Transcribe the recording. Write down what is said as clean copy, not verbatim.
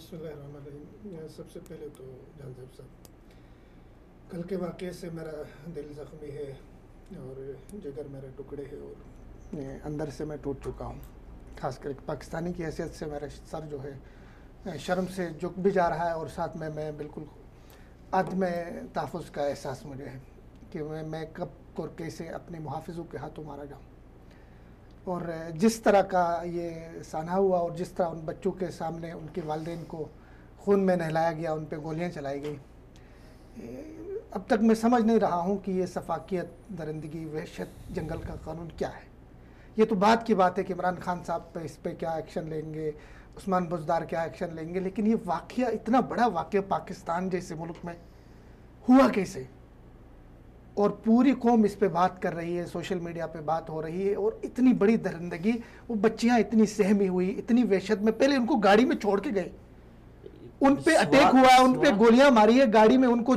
بسم اللہ الرحمن الرحیم. سب سے پہلے تو جان صاحب کل کے واقعے سے میرا دل زخمی ہے اور جگر میرے ٹکڑے ہے اور اندر سے میں ٹوٹ چکا ہوں. خاص کر پاکستانی کی حیثیت سے میرا سر جو ہے شرم سے جھک بھی جا رہا ہے اور ساتھ میں بالکل عدم تحفظ کا احساس مجھے ہے کہ میں کب اور کیسے اپنے محافظوں کے ہاتھوں مارا جاؤں. اور جس طرح کا یہ سانحہ ہوا اور جس طرح ان بچوں کے سامنے ان کے والدین کو خون میں نہلایا گیا، ان پہ گولیاں چلائی گئی، اب تک میں سمجھ نہیں رہا ہوں کہ یہ سفاکیت، درندگی، وحشت، جنگل کا قانون کیا ہے. یہ تو بات کی بات ہے کہ عمران خان صاحب پہ اس پہ کیا ایکشن لیں گے، عثمان بزدار کیا ایکشن لیں گے، لیکن یہ واقعہ، اتنا بڑا واقعہ پاکستان جیسے ملک میں ہوا کیسے؟ اور پوری قوم اس پہ بات کر رہی ہے، سوشل میڈیا پہ بات ہو رہی ہے، اور اتنی بڑی درندگی، وہ بچیاں اتنی سہمی ہوئی، اتنی وحشت میں. پہلے ان کو گاڑی میں چھوڑ کے گئے، ان پہ اٹیک ہوا ہے، ان پہ گولیاں ماری ہے گاڑی میں، ان کو